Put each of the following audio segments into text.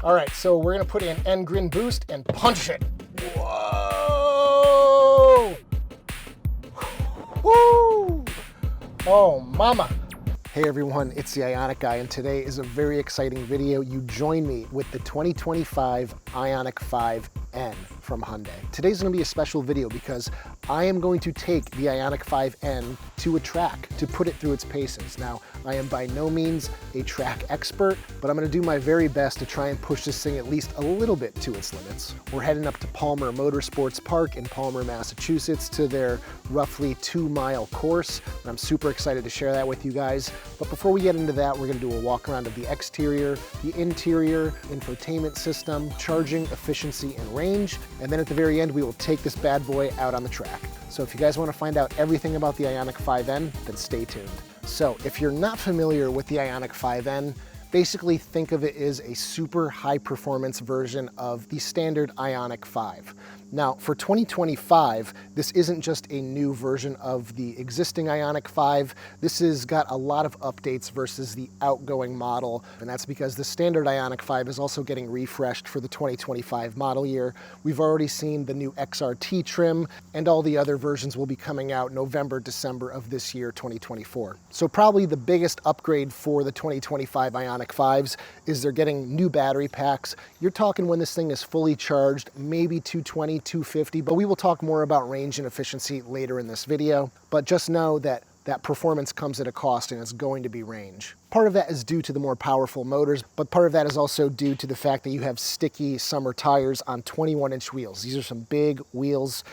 All right, so we're gonna put in N Grin Boost and punch it. Whoa! Woo! Oh, mama. Hey everyone, it's the Ioniq guy, and today is a very exciting video. You join me with the 2025 Ioniq 5N from Hyundai. Today's gonna be a special video because I am going to take the Ioniq 5N to a track to put it through its paces. Now, I am by no means a track expert, but I'm gonna do my very best to try and push this thing at least a little bit to its limits. We're heading up to Palmer Motorsports Park in Palmer, Massachusetts to their roughly 2-mile course, and I'm super excited to share that with you guys. But before we get into that, we're gonna do a walk around of the exterior, the interior, infotainment system, charging, efficiency, and range. And then at the very end, we will take this bad boy out on the track. So if you guys wanna find out everything about the Ioniq 5N, then stay tuned. So if you're not familiar with the Ioniq 5N, basically think of it as a super high performance version of the standard Ioniq 5. Now for 2025, this isn't just a new version of the existing Ioniq 5. This has got a lot of updates versus the outgoing model, and that's because the standard Ioniq 5 is also getting refreshed for the 2025 model year. We've already seen the new XRT trim, and all the other versions will be coming out November, December of this year, 2024. So probably the biggest upgrade for the 2025 Ioniq 5s is they're getting new battery packs. You're talking when this thing is fully charged, maybe 220, 250, but we will talk more about range and efficiency later in this video. But just know that performance comes at a cost, and it's going to be range. Part of that is due to the more powerful motors, but part of that is also due to the fact that you have sticky summer tires on 21-inch wheels. These are some big wheels.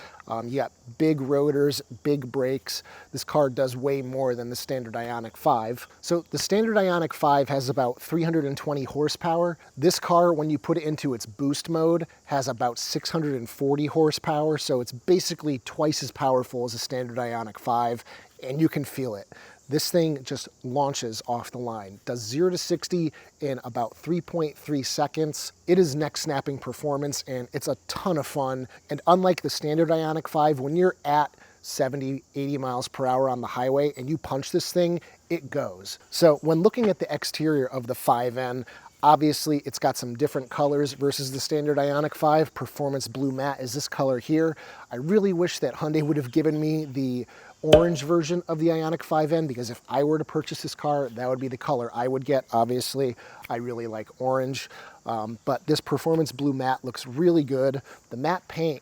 You got big rotors, big brakes. This car does way more than the standard Ioniq 5. So the standard Ioniq 5 has about 320 horsepower. This car, when you put it into its boost mode, has about 640 horsepower. So it's basically twice as powerful as a standard Ioniq 5, and you can feel it. This thing just launches off the line. Does 0 to 60 in about 3.3 seconds. It is neck-snapping performance, and it's a ton of fun. And unlike the standard Ioniq 5, when you're at 70, 80 miles per hour on the highway and you punch this thing, it goes. So when looking at the exterior of the 5N, obviously it's got some different colors versus the standard Ioniq 5. Performance Blue Matte is this color here. I really wish that Hyundai would have given me the orange version of the Ioniq 5N, because if I were to purchase this car, that would be the color I would get. Obviously, I really like orange, but this Performance Blue Matte looks really good. The matte paint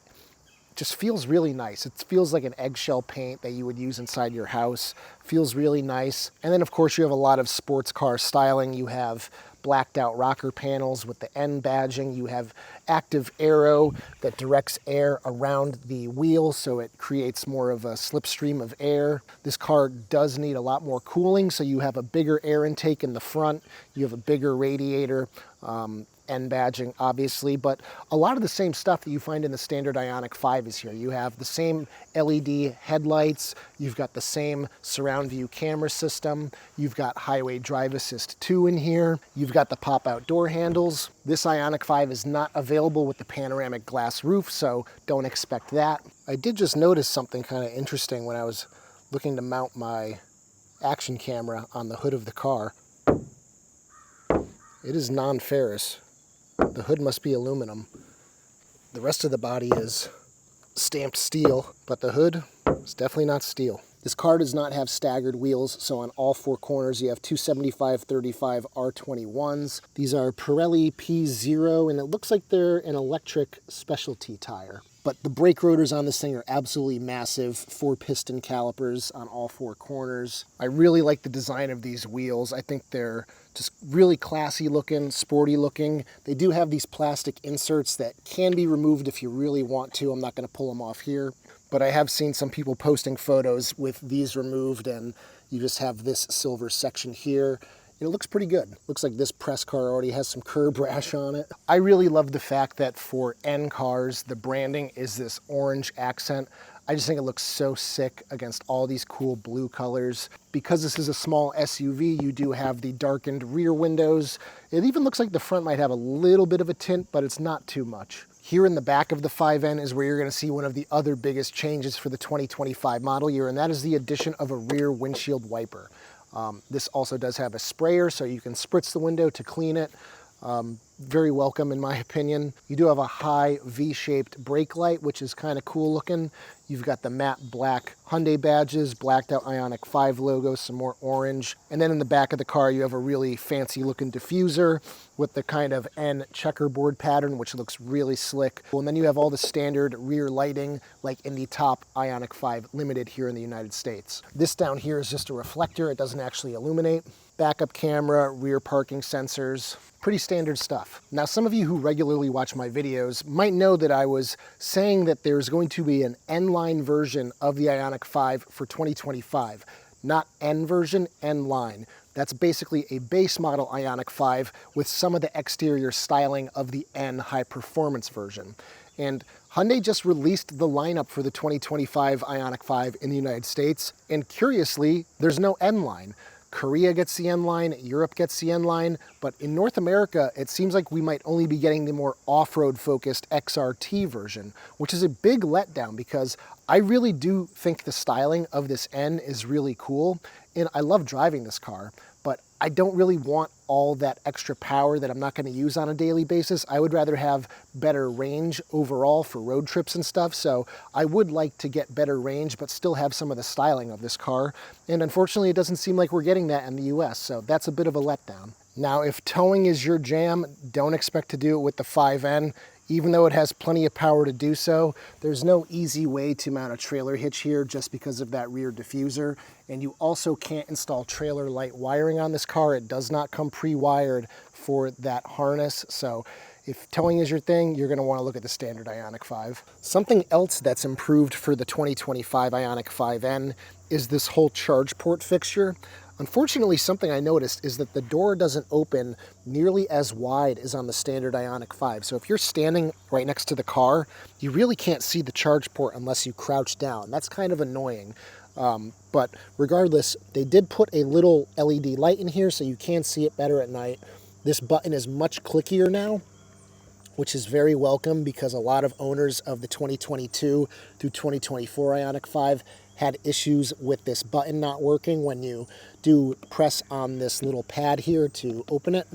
just feels really nice. It feels like an eggshell paint that you would use inside your house. Feels really nice. And then of course you have a lot of sports car styling. You have blacked out rocker panels with the N badging. You have active aero that directs air around the wheel, so it creates more of a slipstream of air. This car does need a lot more cooling, so you have a bigger air intake in the front. You have a bigger radiator. N badging, obviously, but a lot of the same stuff that you find in the standard Ioniq 5 is here. You have the same LED headlights, you've got the same surround view camera system, you've got highway drive assist 2 in here, you've got the pop-out door handles. This Ioniq 5 is not available with the panoramic glass roof, so don't expect that. I did just notice something kind of interesting when I was looking to mount my action camera on the hood of the car. It is non-ferrous. The hood must be aluminum. The rest of the body is stamped steel, but the hood is definitely not steel. This car does not have staggered wheels, so on all 4 corners you have 275/35 R21s. These are Pirelli P0, and it looks like they're an electric specialty tire. But the brake rotors on this thing are absolutely massive. 4 piston calipers on all 4 corners. I really like the design of these wheels. I think they're just really classy looking, sporty looking. They do have these plastic inserts that can be removed if you really want to. I'm not going to pull them off here. But I have seen some people posting photos with these removed, and you just have this silver section here. It looks pretty good. Looks like this press car already has some curb rash on it. I really love the fact that for N cars, the branding is this orange accent. I just think it looks so sick against all these cool blue colors. Because this is a small SUV, you do have the darkened rear windows. It even looks like the front might have a little bit of a tint, but it's not too much. Here in the back of the 5N is where you're going to see one of the other biggest changes for the 2025 model year, and that is the addition of a rear windshield wiper. This also does have a sprayer, so you can spritz the window to clean it. Very welcome in my opinion. You do have a high V-shaped brake light, which is kind of cool looking. You've got the matte black Hyundai badges, blacked out Ioniq 5 logo, some more orange. And then in the back of the car, you have a really fancy looking diffuser with the kind of N checkerboard pattern, which looks really slick. And then you have all the standard rear lighting, like in the top Ioniq 5 Limited here in the United States. This down here is just a reflector. It doesn't actually illuminate. Backup camera, rear parking sensors, pretty standard stuff. Now, some of you who regularly watch my videos might know that I was saying that there's going to be an N-line version of the Ioniq 5 for 2025. Not N version, N-line. That's basically a base model Ioniq 5 with some of the exterior styling of the N high performance version. And Hyundai just released the lineup for the 2025 Ioniq 5 in the United States. And curiously, there's no N-line. Korea gets the N-line, Europe gets the N-line, but in North America, it seems like we might only be getting the more off-road focused XRT version, which is a big letdown because I really do think the styling of this N is really cool, and I love driving this car, but I don't really want all that extra power that I'm not going to use on a daily basis. I would rather have better range overall for road trips and stuff, so I would like to get better range but still have some of the styling of this car, and unfortunately it doesn't seem like we're getting that in the US, so that's a bit of a letdown. Now, if towing is your jam, don't expect to do it with the 5N. Even though it has plenty of power to do so, there's no easy way to mount a trailer hitch here just because of that rear diffuser. And you also can't install trailer light wiring on this car. It does not come pre-wired for that harness. So if towing is your thing, you're going to want to look at the standard Ioniq 5. Something else that's improved for the 2025 Ioniq 5N is this whole charge port fixture. Unfortunately, something I noticed is that the door doesn't open nearly as wide as on the standard Ioniq 5. So if you're standing right next to the car, you really can't see the charge port unless you crouch down. That's kind of annoying. But regardless, they did put a little LED light in here so you can see it better at night. This button is much clickier now, which is very welcome because a lot of owners of the 2022 through 2024 Ioniq 5 had issues with this button not working. When you do press on this little pad here to open it,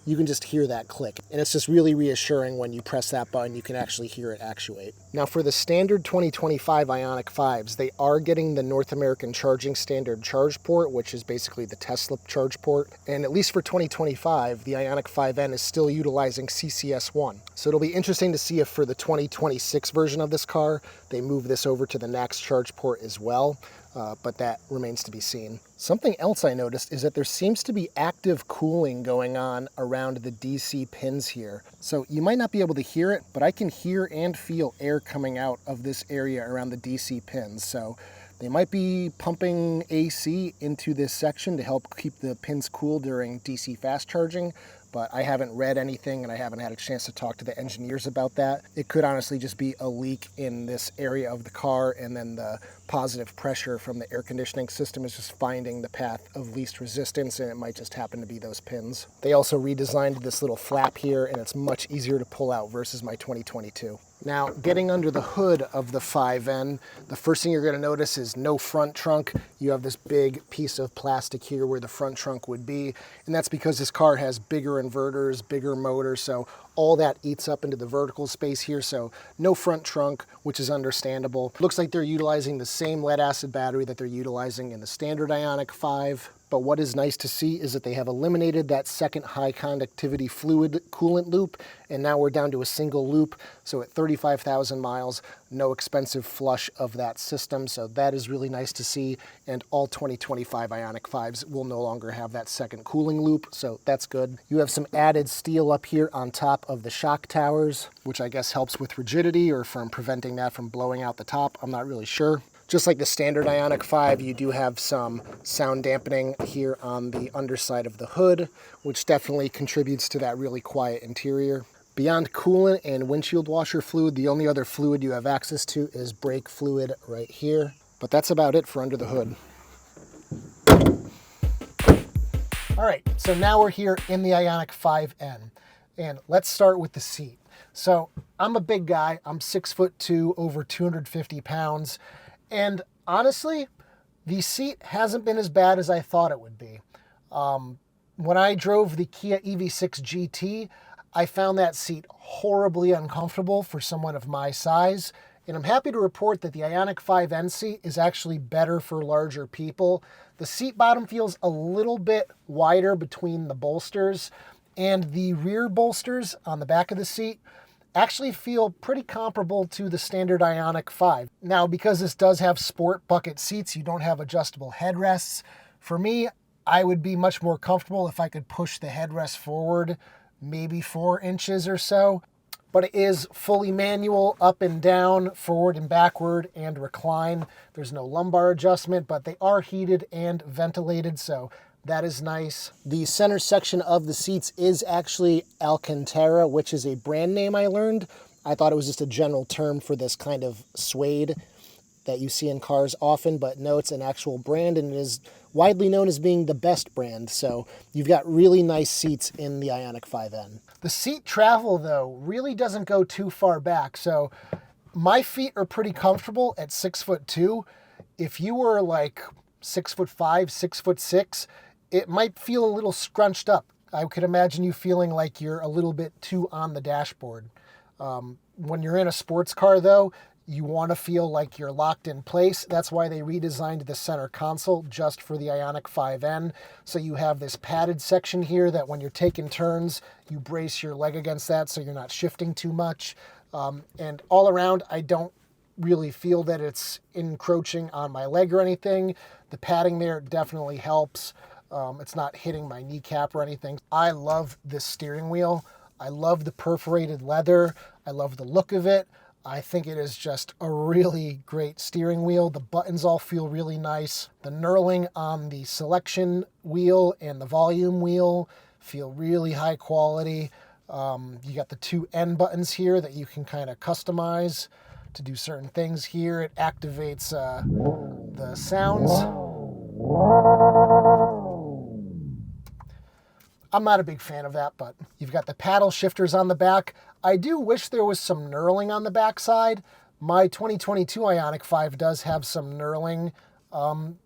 you can just hear that click. And it's just really reassuring when you press that button, you can actually hear it actuate. Now for the standard 2025 Ioniq 5s, they are getting the North American Charging Standard charge port, which is basically the Tesla charge port. And at least for 2025, the Ioniq 5N is still utilizing CCS1. So it'll be interesting to see if for the 2026 version of this car, they move this over to the NACS charge port as well. But that remains to be seen. Something else I noticed is that there seems to be active cooling going on around the DC pins here. So you might not be able to hear it, but I can hear and feel air coming out of this area around the DC pins. So they might be pumping AC into this section to help keep the pins cool during DC fast charging. But I haven't read anything and I haven't had a chance to talk to the engineers about that. It could honestly just be a leak in this area of the car, and then the positive pressure from the air conditioning system is just finding the path of least resistance, and it might just happen to be those pins. They also redesigned this little flap here, and it's much easier to pull out versus my 2022. Now, getting under the hood of the 5N, the first thing you're going to notice is no front trunk. You have this big piece of plastic here where the front trunk would be, and that's because this car has bigger inverters, bigger motors, so all that eats up into the vertical space here, so no front trunk, which is understandable. Looks like they're utilizing the same lead-acid battery that they're utilizing in the standard Ioniq 5. But what is nice to see is that they have eliminated that second high conductivity fluid coolant loop, and now we're down to a single loop. So at 35,000 miles, no expensive flush of that system. So that is really nice to see. And all 2025 Ioniq 5s will no longer have that second cooling loop. So that's good. You have some added steel up here on top of the shock towers, which I guess helps with rigidity or from preventing that from blowing out the top. I'm not really sure. Just like the standard Ioniq 5, you do have some sound dampening here on the underside of the hood, which definitely contributes to that really quiet interior. Beyond coolant and windshield washer fluid, the only other fluid you have access to is brake fluid right here. But that's about it for under the hood. All right, so now we're here in the Ioniq 5N, and let's start with the seat. So I'm a big guy. I'm 6'2", over 250 pounds. And honestly, the seat hasn't been as bad as I thought it would be. When I drove the Kia EV6 GT, I found that seat horribly uncomfortable for someone of my size. And I'm happy to report that the Ioniq 5N seat is actually better for larger people. The seat bottom feels a little bit wider between the bolsters, and the rear bolsters on the back of the seat actually feel pretty comparable to the standard Ioniq 5. Now, because this does have sport bucket seats, you don't have adjustable headrests. For me, I would be much more comfortable if I could push the headrest forward maybe 4 inches or so. But it is fully manual, up and down, forward and backward, and recline. There's no lumbar adjustment, but they are heated and ventilated, so that is nice. The center section of the seats is actually Alcantara, which is a brand name I learned. I thought it was just a general term for this kind of suede that you see in cars often, but no, it's an actual brand, and it is widely known as being the best brand. So you've got really nice seats in the Ioniq 5N. The seat travel, though, really doesn't go too far back. So my feet are pretty comfortable at 6'2". If you were like 6'5", 6'6", it might feel a little scrunched up. I could imagine you feeling like you're a little bit too on the dashboard. When you're in a sports car, though, you want to feel like you're locked in place. That's why they redesigned the center console just for the Ioniq 5N. So you have this padded section here that when you're taking turns, you brace your leg against that so you're not shifting too much. And all around, I don't really feel that it's encroaching on my leg or anything. The padding there definitely helps. It's not hitting my kneecap or anything. I love this steering wheel. I love the perforated leather. I love the look of it. I think it is just a really great steering wheel. The buttons all feel really nice. The knurling on the selection wheel and the volume wheel feel really high quality. You got the 2 N buttons here that you can kind of customize to do certain things here. It activates the sounds. I'm not a big fan of that, but you've got the paddle shifters on the back. I do wish there was some knurling on the back side. My 2022 Ioniq 5 does have some knurling,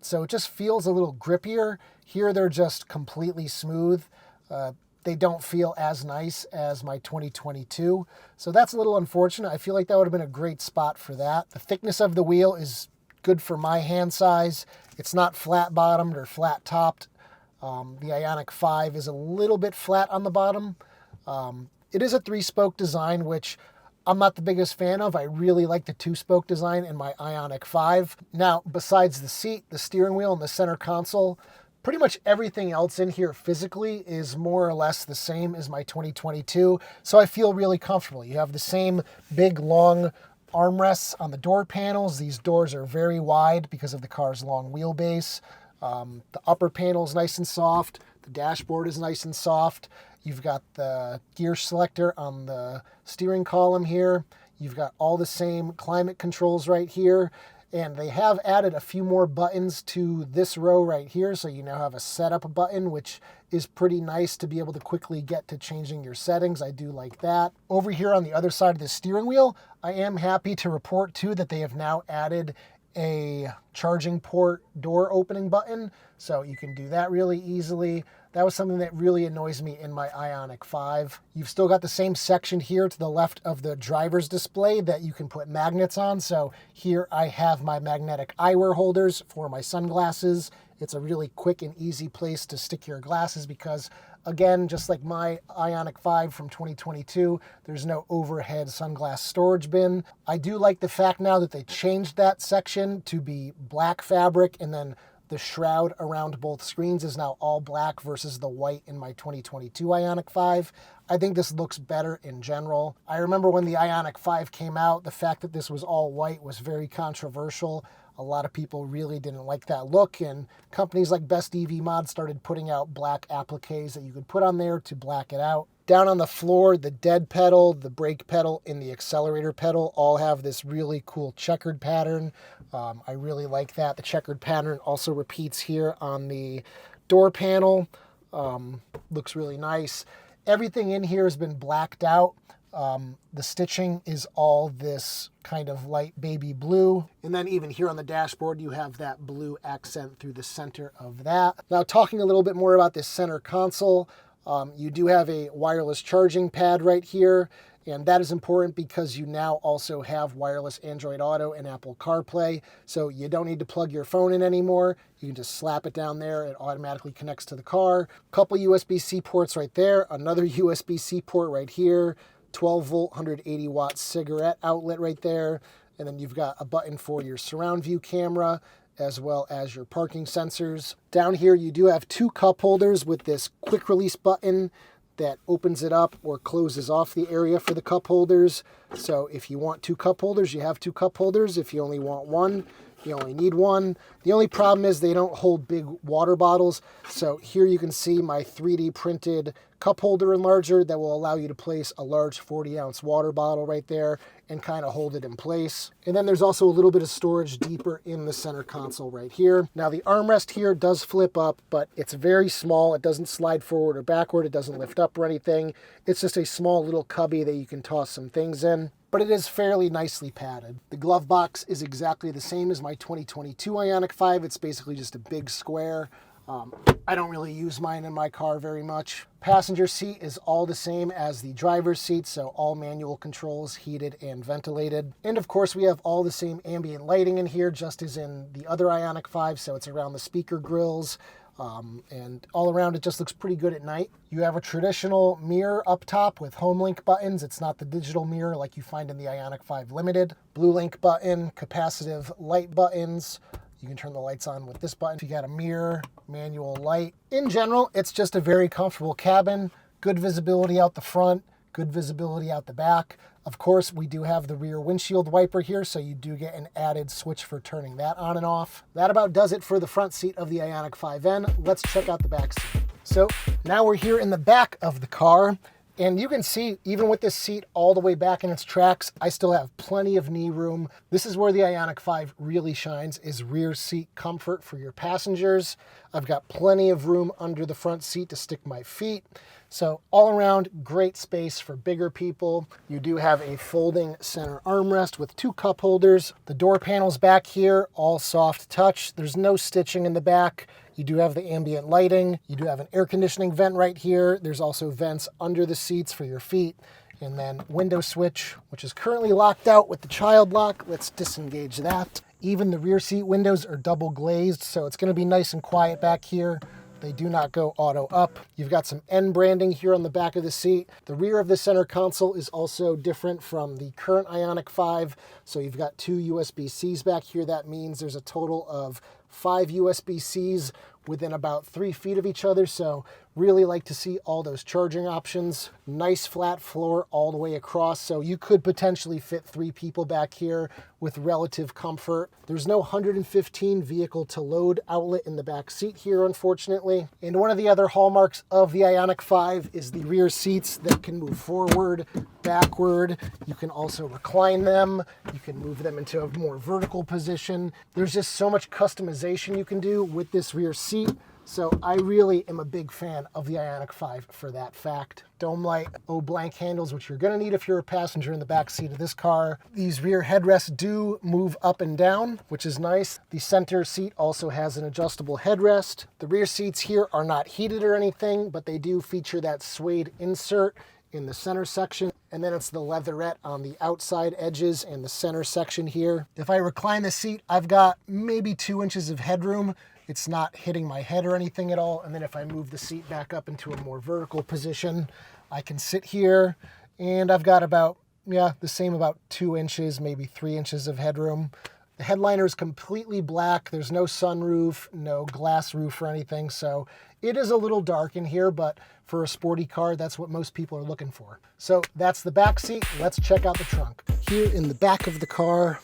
so it just feels a little grippier. Here they're just completely smooth. They don't feel as nice as my 2022, so that's a little unfortunate. I feel like that would have been a great spot for that. The thickness of the wheel is good for my hand size. It's not flat-bottomed or flat-topped. The Ioniq 5 is a little bit flat on the bottom. It is a 3-spoke design, which I'm not the biggest fan of. I really like the 2-spoke design in my Ioniq 5. Now, besides the seat, the steering wheel, and the center console, pretty much everything else in here physically is more or less the same as my 2022, so I feel really comfortable. You have the same big, long armrests on the door panels. These doors are very wide because of the car's long wheelbase. The upper panel is nice and soft. The dashboard is nice and soft. You've got the gear selector on the steering column here. You've got all the same climate controls right here. And they have added a few more buttons to this row right here. So you now have a setup button, which is pretty nice to be able to quickly get to changing your settings. I do like that. Over here on the other side of the steering wheel, I am happy to report too that they have now added a charging port door opening button, so you can do that really easily. That was something that really annoys me in my Ioniq 5. You've still got the same section here to the left of the driver's display that you can put magnets on. So here I have my magnetic eyewear holders for my sunglasses. It's a really quick and easy place to stick your glasses because, again, just like my Ioniq 5 from 2022, there's no overhead sunglass storage bin. I do like the fact now that they changed that section to be black fabric, and then the shroud around both screens is now all black versus the white in my 2022 Ioniq 5. I think this looks better in general. I remember when the Ioniq 5 came out, the fact that this was all white was very controversial. A lot of people really didn't like that look, and companies like Best EV Mod started putting out black appliques that you could put on there to black it out. Down on the floor, the dead pedal, the brake pedal, and the accelerator pedal all have this really cool checkered pattern. I really like that. The checkered pattern also repeats here on the door panel. Looks really nice. Everything in here has been blacked out. The stitching is all this kind of light baby blue. And then even here on the dashboard, you have that blue accent through the center of that. Now, talking a little bit more about this center console, you do have a wireless charging pad right here. And that is important because you now also have wireless Android Auto and Apple CarPlay. So you don't need to plug your phone in anymore. You can just slap it down there. It automatically connects to the car. Couple USB-C ports right there. Another USB-C port right here. 12-volt, 180-watt cigarette outlet right there. And then you've got a button for your surround view camera as well as your parking sensors. Down here, you do have 2 cup holders with this quick release button that opens it up or closes off the area for the cup holders. So if you want 2 cup holders, you have 2 cup holders. If you only want one, you only need one. The only problem is they don't hold big water bottles. So here you can see my 3D printed cup holder enlarger that will allow you to place a large 40-ounce water bottle right there and kind of hold it in place. And then there's also a little bit of storage deeper in the center console right here. Now the armrest here does flip up, but it's very small. It doesn't slide forward or backward. It doesn't lift up or anything. It's just a small little cubby that you can toss some things in. But it is fairly nicely padded. The glove box is exactly the same as my 2022 Ioniq 5. It's basically just a big square. I don't really use mine in my car very much. Passenger seat is all the same as the driver's seat, so all manual controls, heated and ventilated. And of course, we have all the same ambient lighting in here, just as in the other Ioniq 5, so it's around the speaker grills. And all around it just looks pretty good at night. You have a traditional mirror up top with home link buttons. It's not the digital mirror like you find in the Ioniq 5 Limited. Blue link button, capacitive light buttons. You can turn the lights on with this button. If you got a mirror, manual light. In general, it's just a very comfortable cabin. Good visibility out the front, good visibility out the back. Of course, we do have the rear windshield wiper here, so you do get an added switch for turning that on and off. That about does it for the front seat of the Ioniq 5N. Let's check out the back seat. So now we're here in the back of the car, and you can see, even with this seat all the way back in its tracks, I still have plenty of knee room. This is where the Ioniq 5 really shines, is rear seat comfort for your passengers. I've got plenty of room under the front seat to stick my feet. So all around, great space for bigger people. You do have a folding center armrest with 2 cup holders. The door panels back here, all soft touch. There's no stitching in the back. You do have the ambient lighting. You do have an air conditioning vent right here. There's also vents under the seats for your feet. And then window switch, which is currently locked out with the child lock. Let's disengage that. Even the rear seat windows are double glazed, so it's going to be nice and quiet back here. They do not go auto up. You've got some N branding here on the back of the seat. The rear of the center console is also different from the current Ioniq 5. So you've got 2 USB-Cs back here. That means there's a total of 5 USB-Cs within about 3 feet of each other. So really like to see all those charging options. Nice flat floor all the way across. So you could potentially fit 3 people back here with relative comfort. There's no 115 vehicle to load outlet in the back seat here, unfortunately. And one of the other hallmarks of the Ioniq 5 is the rear seats that can move forward, backward. You can also recline them. You can move them into a more vertical position. There's just so much customization you can do with this rear seat. So I really am a big fan of the Ioniq 5 for that fact. Dome light, blank handles, which you're gonna need if you're a passenger in the back seat of this car. These rear headrests do move up and down, which is nice. The center seat also has an adjustable headrest. The rear seats here are not heated or anything, but they do feature that suede insert in the center section. And then it's the leatherette on the outside edges and the center section here. If I recline the seat, I've got maybe 2 inches of headroom. It's not hitting my head or anything at all. And then if I move the seat back up into a more vertical position, I can sit here and I've got about, the same about 2 inches, maybe 3 inches of headroom. The headliner is completely black. There's no sunroof, no glass roof or anything. So it is a little dark in here, but for a sporty car, that's what most people are looking for. So that's the back seat. Let's check out the trunk. Here in the back of the car,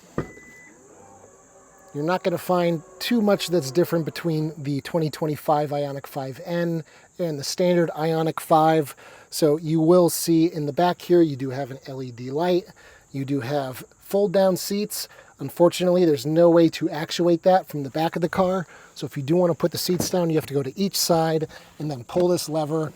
you're not going to find too much that's different between the 2025 Ioniq 5N and the standard Ioniq 5. So you will see in the back here, you do have an LED light. You do have fold-down seats. Unfortunately, there's no way to actuate that from the back of the car. So if you do want to put the seats down, you have to go to each side and then pull this lever,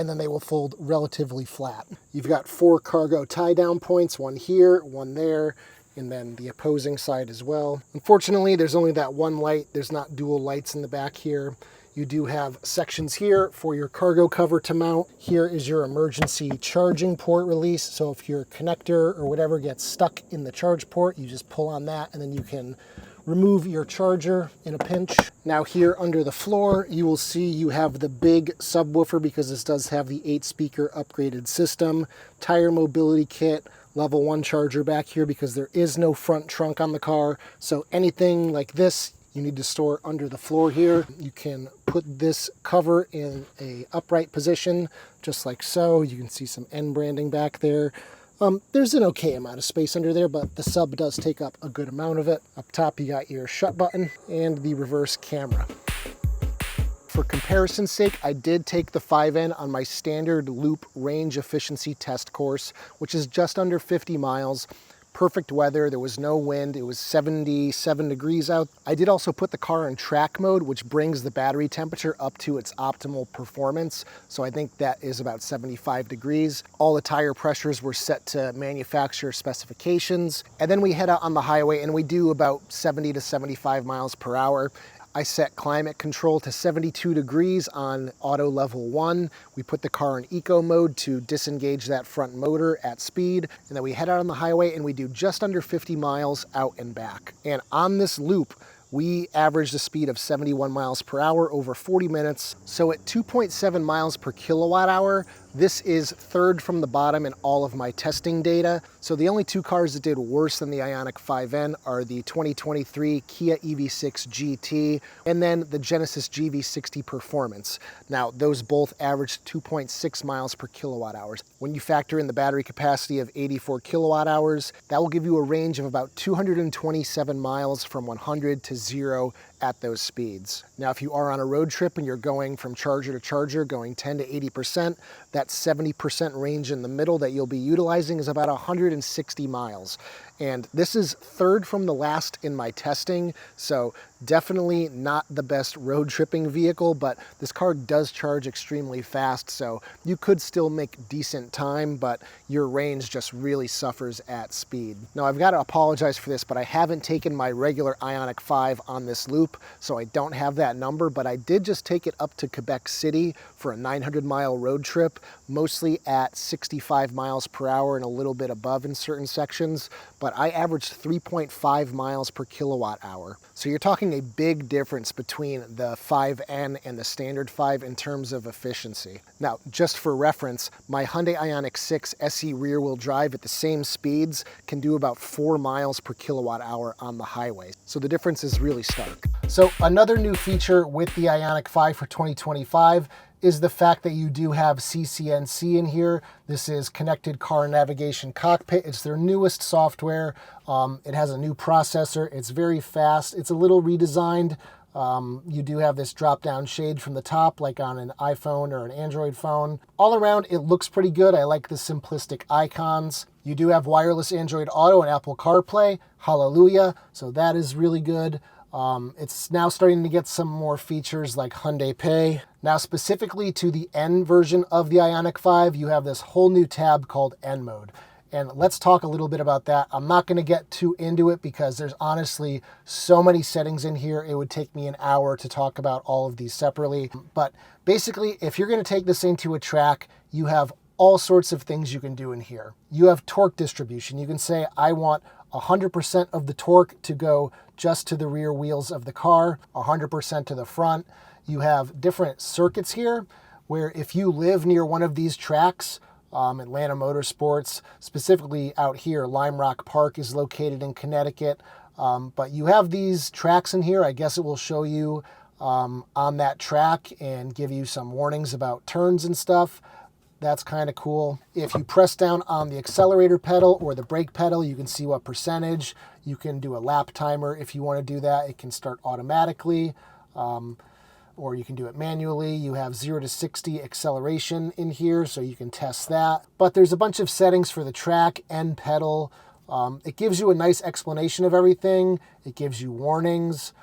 and then they will fold relatively flat. You've got 4 cargo tie-down points, one here, one there, and then the opposing side as well. Unfortunately, there's only that one light. There's not dual lights in the back here. You do have sections here for your cargo cover to mount. Here is your emergency charging port release. So if your connector or whatever gets stuck in the charge port, you just pull on that and then you can remove your charger in a pinch. Now here under the floor, you will see you have the big subwoofer because this does have the 8-speaker upgraded system, tire mobility kit, level 1 charger back here because there is no front trunk on the car. So anything like this, you need to store under the floor here. You can put this cover in a upright position, just like so. You can see some N branding back there. There's an okay amount of space under there, but the sub does take up a good amount of it. Up top, you got your shut button and the reverse camera. For comparison's sake, I did take the 5N on my standard loop range efficiency test course, which is just under 50 miles. Perfect weather, there was no wind, it was 77 degrees out. I did also put the car in track mode, which brings the battery temperature up to its optimal performance. So I think that is about 75 degrees. All the tire pressures were set to manufacturer specifications. And then we head out on the highway and we do about 70 to 75 miles per hour. I set climate control to 72 degrees on auto level 1. We put the car in eco mode to disengage that front motor at speed. And then we head out on the highway and we do just under 50 miles out and back. And on this loop, we averaged a speed of 71 miles per hour over 40 minutes. So at 2.7 miles per kilowatt hour, this is third from the bottom in all of my testing data. So the only 2 cars that did worse than the Ioniq 5N are the 2023 Kia EV6 GT and then the Genesis GV60 Performance. Now, those both averaged 2.6 miles per kilowatt hours. When you factor in the battery capacity of 84 kilowatt hours, that will give you a range of about 227 miles from 100 to 0 at those speeds. Now, if you are on a road trip and you're going from charger to charger, going 10 to 80%, that 70% range in the middle that you'll be utilizing is about 160 miles. And this is third from the last in my testing, so definitely not the best road tripping vehicle, but this car does charge extremely fast, so you could still make decent time, but your range just really suffers at speed. Now, I've got to apologize for this, but I haven't taken my regular Ioniq 5 on this loop, so I don't have that number, but I did just take it up to Quebec City for a 900-mile road trip, mostly at 65 miles per hour and a little bit above in certain sections, but I averaged 3.5 miles per kilowatt hour. So you're talking a big difference between the 5N and the standard 5 in terms of efficiency. Now, just for reference, my Hyundai Ioniq 6 SE rear-wheel drive at the same speeds can do about 4 miles per kilowatt hour on the highway. So the difference is really stark. So another new feature with the Ioniq 5 for 2025 is the fact that you do have CCNC in here. This is Connected Car Navigation Cockpit. It's their newest software. It has a new processor. It's very fast. It's a little redesigned. You do have this drop-down shade from the top, like on an iPhone or an Android phone. All around, it looks pretty good. I like the simplistic icons. You do have wireless Android Auto and Apple CarPlay. Hallelujah. So that is really good. It's now starting to get some more features like Hyundai Pay. Now, specifically to the N version of the Ioniq 5, you have this whole new tab called N Mode. And let's talk a little bit about that. I'm not going to get too into it because there's honestly so many settings in here. It would take me an hour to talk about all of these separately. But basically, if you're going to take this into a track, you have all sorts of things you can do in here. You have torque distribution. You can say, I want 100% of the torque to go just to the rear wheels of the car, 100% to the front. You have different circuits here where if you live near one of these tracks, Atlanta Motorsports, specifically out here, Lime Rock Park is located in Connecticut. But you have these tracks in here. I guess it will show you on that track and give you some warnings about turns and stuff. That's kind of cool. If you press down on the accelerator pedal or the brake pedal, you can see what percentage. You can do a lap timer if you want to do that. It can start automatically, or you can do it manually. You have 0 to 60 acceleration in here, so you can test that. But there's a bunch of settings for the track and pedal. It gives you a nice explanation of everything. It gives you warnings.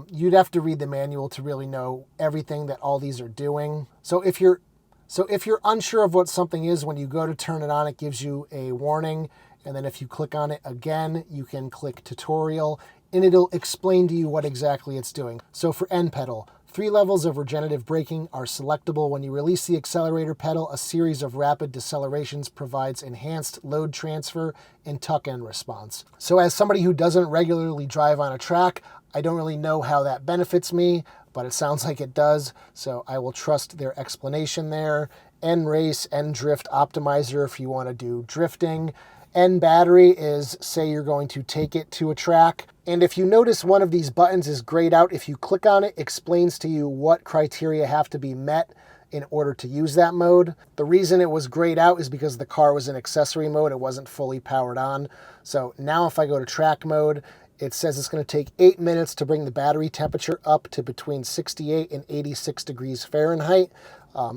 You'd have to read the manual to really know everything that all these are doing. So if you're So if you're unsure of what something is, when you go to turn it on, it gives you a warning. And then if you click on it again, you can click tutorial and it'll explain to you what exactly it's doing. So for N pedal, 3 levels of regenerative braking are selectable. When you release the accelerator pedal, a series of rapid decelerations provides enhanced load transfer and tuck-in response. So as somebody who doesn't regularly drive on a track, I don't really know how that benefits me, but it sounds like it does. So I will trust their explanation there. N race, N drift optimizer if you want to do drifting. N battery is, say you're going to take it to a track. And if you notice, one of these buttons is grayed out. If you click on it, it explains to you what criteria have to be met in order to use that mode. The reason it was grayed out is because the car was in accessory mode. It wasn't fully powered on. So now if I go to track mode, it says it's going to take 8 minutes to bring the battery temperature up to between 68 and 86 degrees Fahrenheit.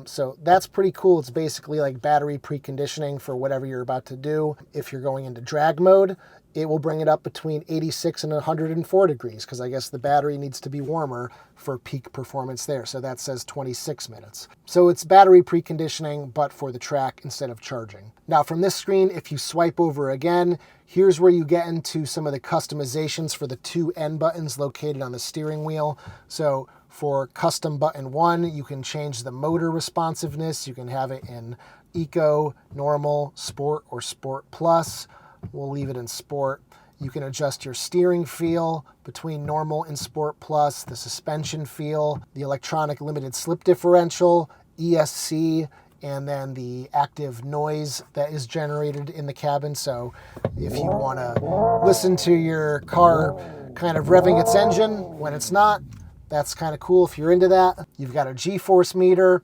So that's pretty cool. It's basically like battery preconditioning for whatever you're about to do. If you're going into drag mode, it will bring it up between 86 and 104 degrees because I guess the battery needs to be warmer for peak performance there. So that says 26 minutes. So it's battery preconditioning, but for the track instead of charging. Now from this screen, if you swipe over again, here's where you get into some of the customizations for the 2 N buttons located on the steering wheel. So for custom button 1, you can change the motor responsiveness. You can have it in Eco, Normal, Sport, or Sport Plus. We'll leave it in Sport. You can adjust your steering feel between Normal and Sport Plus, the suspension feel, the electronic limited slip differential, ESC, and then the active noise that is generated in the cabin. So if you want to listen to your car kind of revving its engine when it's not, that's kind of cool if you're into that. You've got a G-force meter,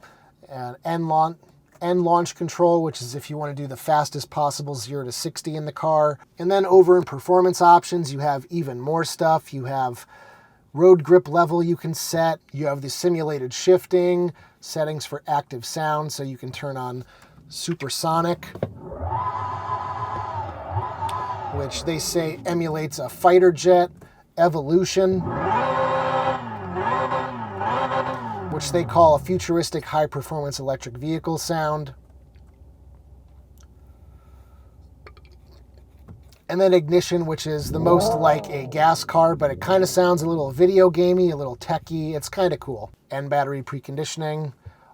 and N launch control, which is if you want to do the fastest possible 0 to 60 in the car. And then over in performance options, you have even more stuff. You have road grip level you can set. You have the simulated shifting, settings for active sound, so you can turn on supersonic, which they say emulates a fighter jet, evolution, which they call a futuristic high-performance electric vehicle sound. And then ignition, which is the most like a gas car, but it kind of sounds a little video gamey, a little techy. It's kind of cool. And battery preconditioning.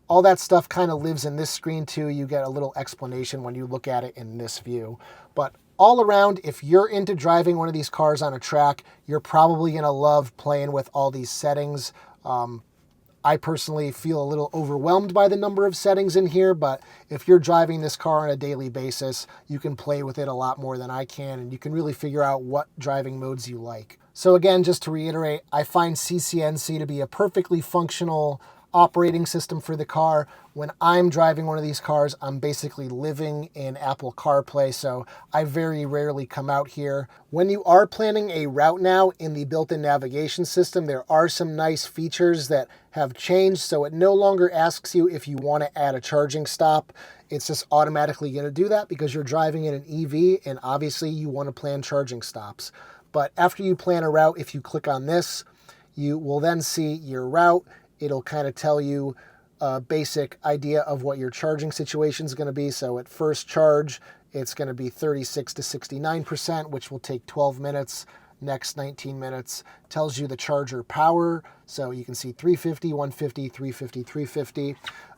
All that stuff kind of lives in this screen too. You get a little explanation when you look at it in this view. But all around, if you're into driving one of these cars on a track, you're probably going to love playing with all these settings. I personally feel a little overwhelmed by the number of settings in here, but if you're driving this car on a daily basis, you can play with it a lot more than I can, and you can really figure out what driving modes you like. So again, just to reiterate, I find CCNC to be a perfectly functional operating system for the car. When I'm driving one of these cars, I'm basically living in Apple CarPlay, so I very rarely come out here. When you are planning a route now in the built-in navigation system, there are some nice features that have changed, so it no longer asks you if you want to add a charging stop. It's just automatically going to do that because you're driving in an EV, and obviously you want to plan charging stops. But after you plan a route, if you click on this, you will then see your route. It'll kind of tell you a basic idea of what your charging situation is going to be. So at first charge, it's going to be 36 to 69%, which will take 12 minutes. Next 19 minutes tells you the charger power. So you can see 350, 150, 350, 350.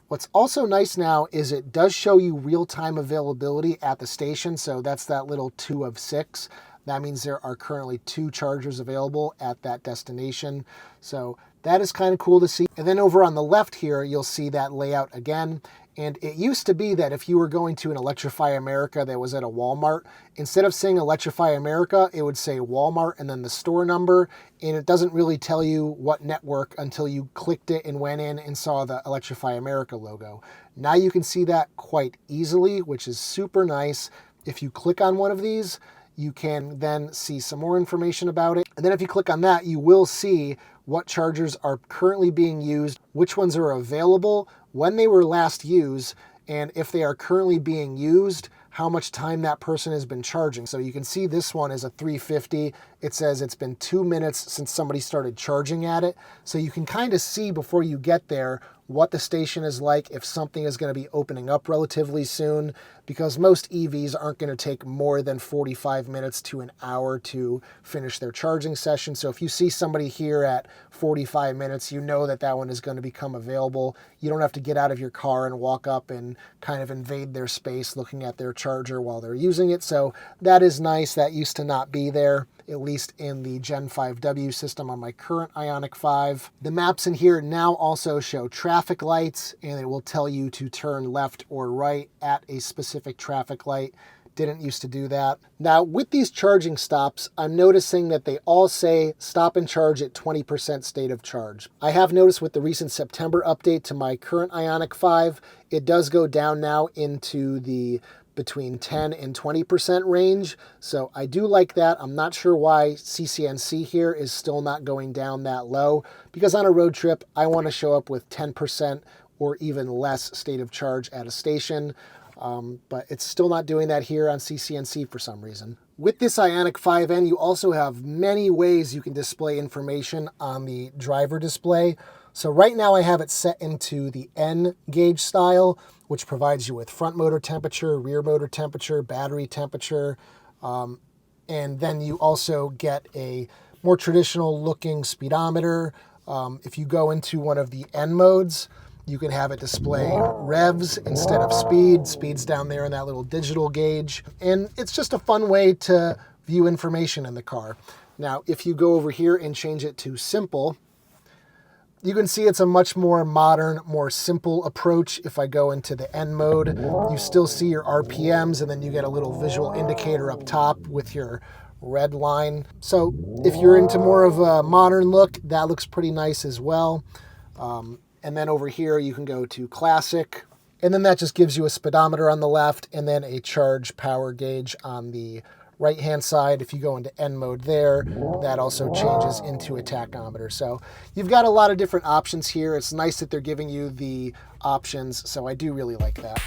What's also nice now is it does show you real-time availability at the station. So that's that little 2 of 6. That means there are currently 2 chargers available at that destination. So that is kind of cool to see. And then over on the left here, you'll see that layout again. And it used to be that if you were going to an Electrify America that was at a Walmart, instead of saying Electrify America, it would say Walmart and then the store number. And it doesn't really tell you what network until you clicked it and went in and saw the Electrify America logo. Now you can see that quite easily, which is super nice. If you click on one of these, you can then see some more information about it. And then if you click on that, you will see what chargers are currently being used, which ones are available, when they were last used, and if they are currently being used, how much time that person has been charging. So you can see this one is a 350. it says it's been 2 minutes since somebody started charging at it. So you can kind of see before you get there what the station is like, if something is going to be opening up relatively soon, because most EVs aren't going to take more than 45 minutes to an hour to finish their charging session. So if you see somebody here at 45 minutes, you know that that one is going to become available. You don't have to get out of your car and walk up and kind of invade their space looking at their charger while they're using it. So that is nice. That used to not be there, at least in the Gen 5W system on my current Ioniq 5. The maps in here now also show traffic lights, and it will tell you to turn left or right at a specific traffic light. Didn't used to do that. Now, with these charging stops, I'm noticing that they all say stop and charge at 20% state of charge. I have noticed with the recent September update to my current Ioniq 5, it does go down now into the between 10 and 20% range. So I do like that. I'm not sure why CCNC here is still not going down that low, because on a road trip, I want to show up with 10% or even less state of charge at a station. But it's still not doing that here on CCNC for some reason. With this Ioniq 5N, you also have many ways you can display information on the driver display. So right now I have it set into the N gauge style, which provides you with front motor temperature, rear motor temperature, battery temperature, and then you also get a more traditional looking speedometer. If you go into one of the N modes, you can have it display revs instead of speed. Speed's down there in that little digital gauge. And it's just a fun way to view information in the car. Now, if you go over here and change it to simple, you can see it's a much more modern, more simple approach. If I go into the N mode, you still see your RPMs, and then you get a little visual indicator up top with your red line. So if you're into more of a modern look, that looks pretty nice as well. And then over here, you can go to classic, and then that just gives you a speedometer on the left and then a charge power gauge on the right-hand side. If you go into N mode there, that also changes into a tachometer. So you've got a lot of different options here. It's nice that they're giving you the options, so I do really like that.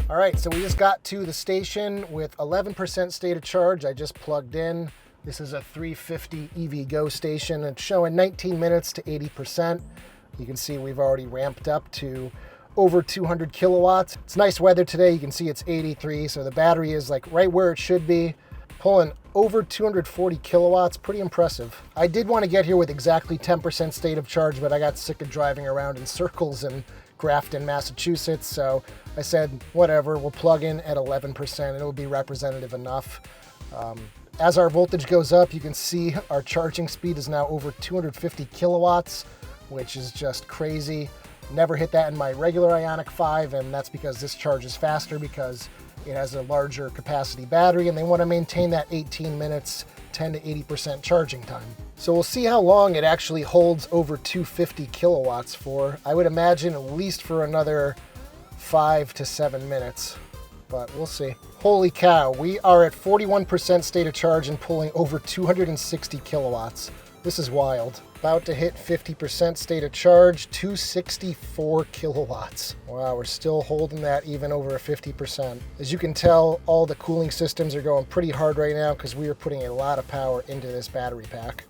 All right, so we just got to the station with 11% state of charge. I just plugged in. This is a 350 EV Go station. It's showing 19 minutes to 80%. You can see we've already ramped up to over 200 kilowatts. It's nice weather today. You can see it's 83, so the battery is like right where it should be. Pulling over 240 kilowatts, pretty impressive. I did want to get here with exactly 10% state of charge, but I got sick of driving around in circles in Grafton, Massachusetts, so I said, whatever, we'll plug in at 11%. It'll be representative enough. As our voltage goes up, you can see our charging speed is now over 250 kilowatts, which is just crazy. Never hit that in my regular Ioniq 5, and that's because this charges faster because it has a larger capacity battery, and they want to maintain that 18 minutes, 10 to 80% charging time. So we'll see how long it actually holds over 250 kilowatts for. I would imagine at least for another 5 to 7 minutes, but we'll see. Holy cow, we are at 41% state of charge and pulling over 260 kilowatts. This is wild. About to hit 50% state of charge, 264 kilowatts. Wow, we're still holding that even over 50%. As you can tell, all the cooling systems are going pretty hard right now because we are putting a lot of power into this battery pack.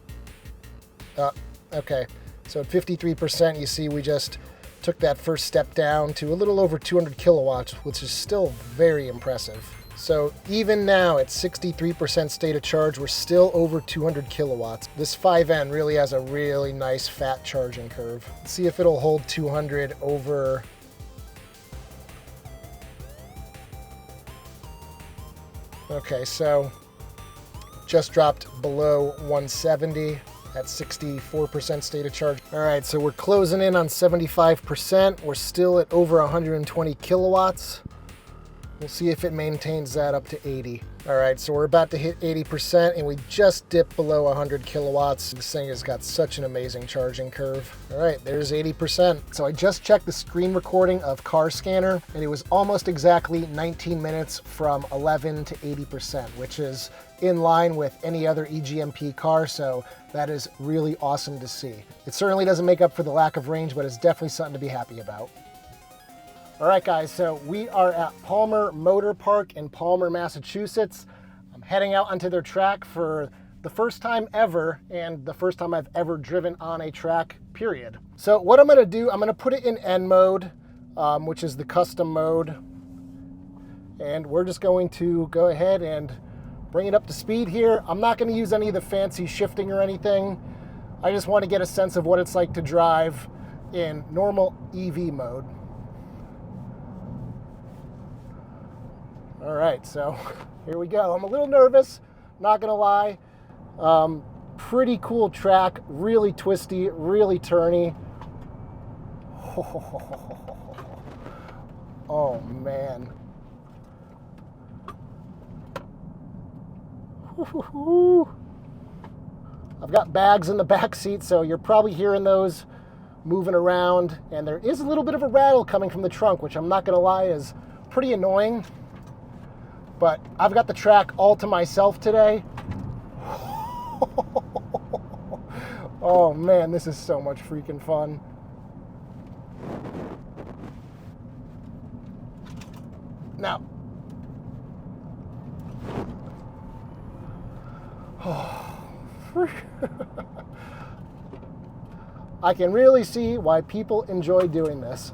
Okay, so at 53%, you see we just took that first step down to a little over 200 kilowatts, which is still very impressive. So even now at 63% state of charge, we're still over 200 kilowatts. This 5N really has a really nice fat charging curve. Let's see if it'll hold 200 over. Okay, so just dropped below 170 at 64% state of charge. All right, so we're closing in on 75%. We're still at over 120 kilowatts. We'll see if it maintains that up to 80. All right, so we're about to hit 80%, and we just dipped below 100 kilowatts. This thing has got such an amazing charging curve. All right, there's 80%. So I just checked the screen recording of Car Scanner, and it was almost exactly 19 minutes from 11 to 80%, which is in line with any other eGMP car, so that is really awesome to see. It certainly doesn't make up for the lack of range, but it's definitely something to be happy about. All right, guys, so we are at Palmer Motor Park in Palmer, Massachusetts. I'm heading out onto their track for the first time ever, and the first time I've ever driven on a track, period. So what I'm gonna do, I'm gonna put it in N mode, which is the custom mode. And we're just going to go ahead and bring it up to speed here. I'm not gonna use any of the fancy shifting or anything. I just want to get a sense of what it's like to drive in normal EV mode. All right, so here we go. I'm a little nervous, not gonna lie. Pretty cool track, really twisty, really turny. Oh man. I've got bags in the back seat, so you're probably hearing those moving around, and there is a little bit of a rattle coming from the trunk, which I'm not gonna lie is pretty annoying. But I've got the track all to myself today. Oh man, this is so much freaking fun. Now, I can really see why people enjoy doing this.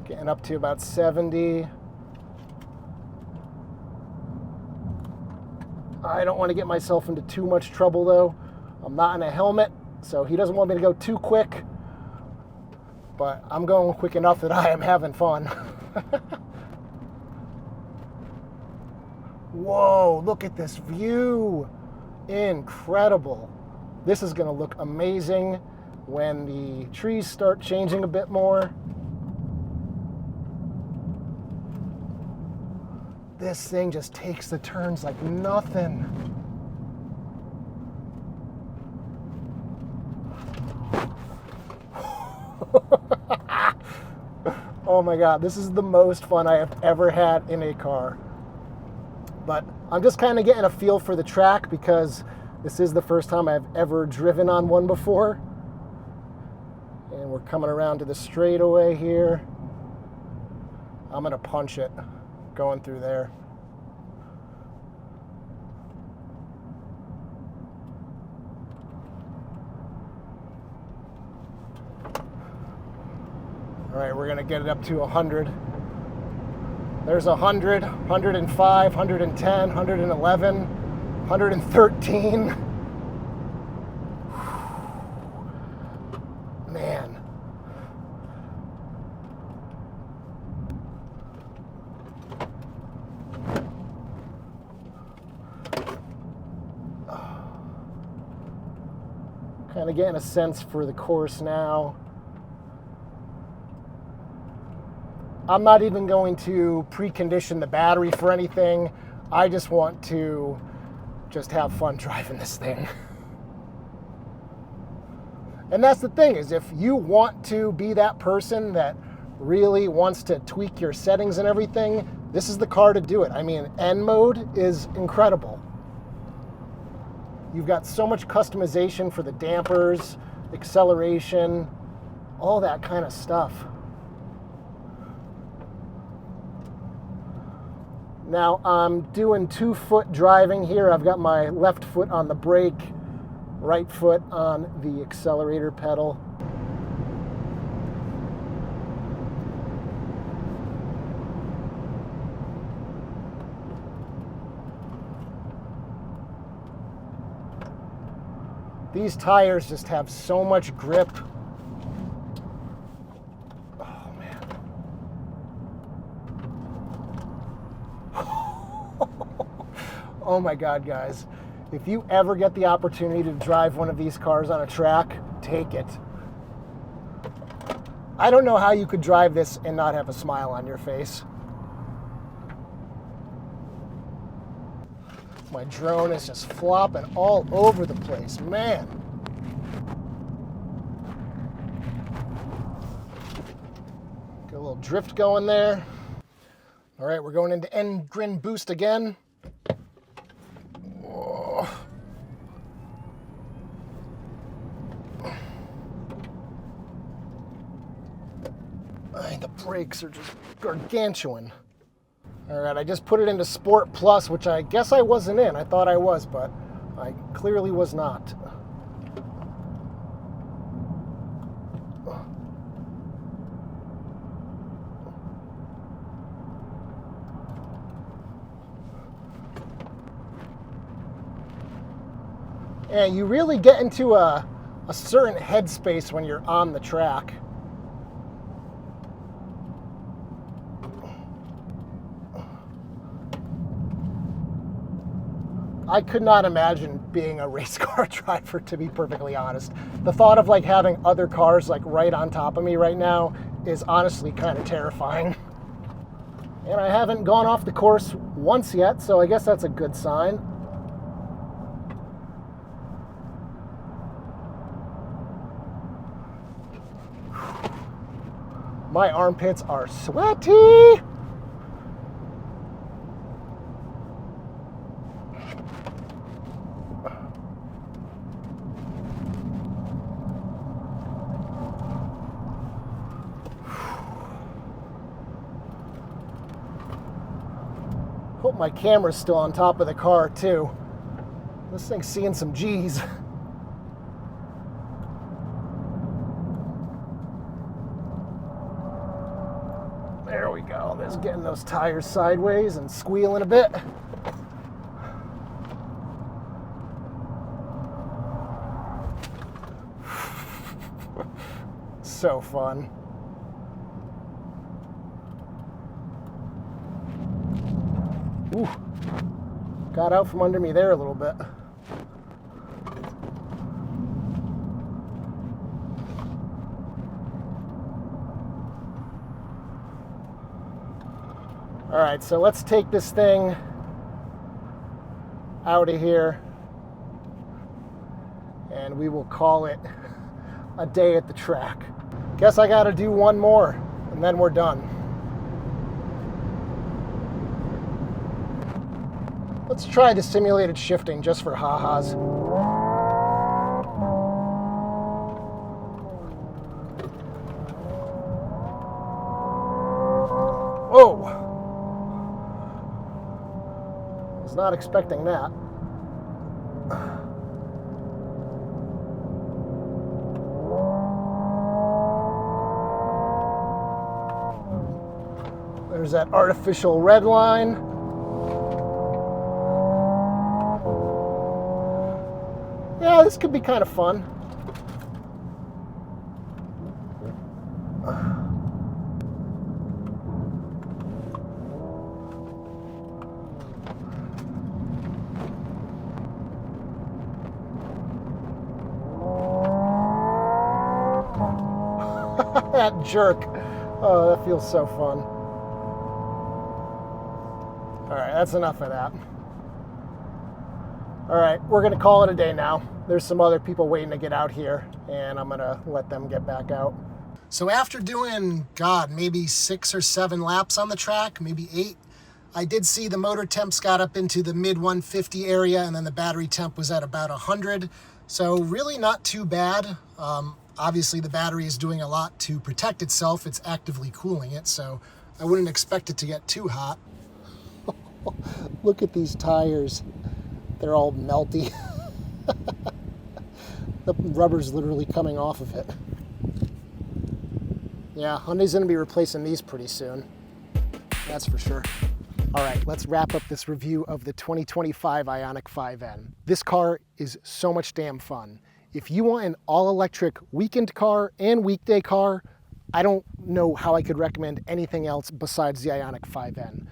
Getting up to about 70. I don't want to get myself into too much trouble though. I'm not in a helmet, so he doesn't want me to go too quick. But I'm going quick enough that I am having fun. Whoa, look at this view. Incredible. This is going to look amazing when the trees start changing a bit more. This thing just takes the turns like nothing. Oh my God, this is the most fun I have ever had in a car. But I'm just kind of getting a feel for the track because this is the first time I've ever driven on one before. And we're coming around to the straightaway here. I'm gonna punch it going through there. All right, we're gonna get it up to 100. There's 100, 105, 110, 111, 113. Man. Kind of getting a sense for the course now. I'm not even going to precondition the battery for anything. I just want to just have fun driving this thing. And that's the thing, is if you want to be that person that really wants to tweak your settings and everything, this is the car to do it. I mean, N mode is incredible. You've got so much customization for the dampers, acceleration, all that kind of stuff. Now I'm doing 2-foot driving here. I've got my left foot on the brake, right foot on the accelerator pedal. These tires just have so much grip. Oh man. Oh my God, guys. If you ever get the opportunity to drive one of these cars on a track, take it. I don't know how you could drive this and not have a smile on your face. My drone is just flopping all over the place, man. Get a little drift going there. All right, we're going into N Grin Boost again. Whoa. The brakes are just gargantuan. All right, I just put it into Sport Plus, which I guess I wasn't in. I thought I was, but I clearly was not. And you really get into a certain headspace when you're on the track. I could not imagine being a race car driver, to be perfectly honest. The thought of like having other cars like right on top of me right now is honestly kind of terrifying. And I haven't gone off the course once yet, so I guess that's a good sign. My armpits are sweaty. Hope my camera's still on top of the car too. This thing's seeing some G's. There we go. There's getting those tires sideways and squealing a bit. So fun. Ooh, got out from under me there a little bit. All right, so let's take this thing out of here and we will call it a day at the track. Guess I gotta do one more and then we're done. Let's try the simulated shifting just for ha-has. Oh! Was not expecting that. There's that artificial red line. Yeah, this could be kind of fun. That jerk. Oh, that feels so fun. All right, that's enough of that. All right, we're gonna call it a day now. There's some other people waiting to get out here, and I'm gonna let them get back out. So after doing, God, maybe 6 or 7 laps on the track, maybe 8, I did see the motor temps got up into the mid 150 area, and then the battery temp was at about 100. So really not too bad. Obviously the battery is doing a lot to protect itself. It's actively cooling it, so I wouldn't expect it to get too hot. Look at these tires. They're all melty. The rubber's literally coming off of it. Yeah, Hyundai's gonna be replacing these pretty soon. That's for sure. All right, let's wrap up this review of the 2025 Ioniq 5N. This car is so much damn fun. If you want an all-electric weekend car and weekday car, I don't know how I could recommend anything else besides the Ioniq 5N.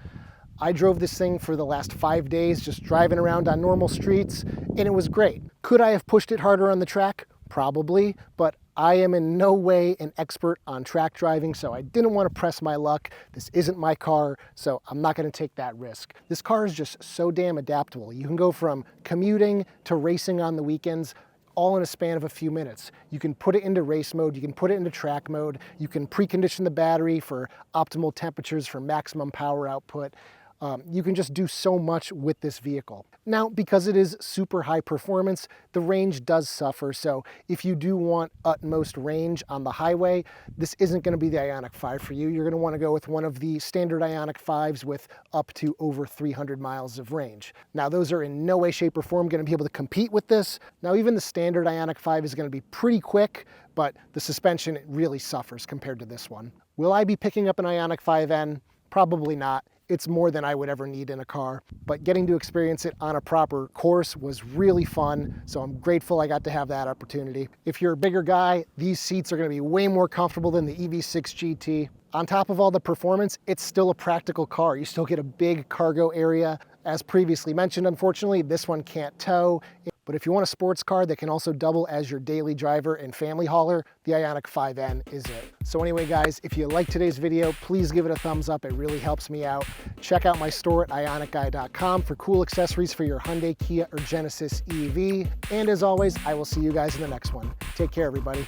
I drove this thing for the last 5 days, just driving around on normal streets, and it was great. Could I have pushed it harder on the track? Probably, but I am in no way an expert on track driving, so I didn't want to press my luck. This isn't my car, so I'm not going to take that risk. This car is just so damn adaptable. You can go from commuting to racing on the weekends, all in a span of a few minutes. You can put it into race mode, you can put it into track mode, you can precondition the battery for optimal temperatures for maximum power output. You can just do so much with this vehicle. Now, because it is super high performance, the range does suffer. So if you do want utmost range on the highway, this isn't going to be the Ioniq 5 for you. You're going to want to go with one of the standard Ioniq 5s with up to over 300 miles of range. Now, those are in no way, shape, or form going to be able to compete with this. Now, even the standard Ioniq 5 is going to be pretty quick, but the suspension really suffers compared to this one. Will I be picking up an Ioniq 5N? Probably not. It's more than I would ever need in a car, but getting to experience it on a proper course was really fun, so I'm grateful I got to have that opportunity. If you're a bigger guy, these seats are going to be way more comfortable than the EV6 GT. On top of all the performance, it's still a practical car. You still get a big cargo area. As previously mentioned, unfortunately, this one can't tow. But if you want a sports car that can also double as your daily driver and family hauler, the Ioniq 5N is it. So anyway, guys, if you like today's video, please give it a thumbs up. It really helps me out. Check out my store at ioniqguy.com for cool accessories for your Hyundai, Kia, or Genesis EV. And as always, I will see you guys in the next one. Take care, everybody.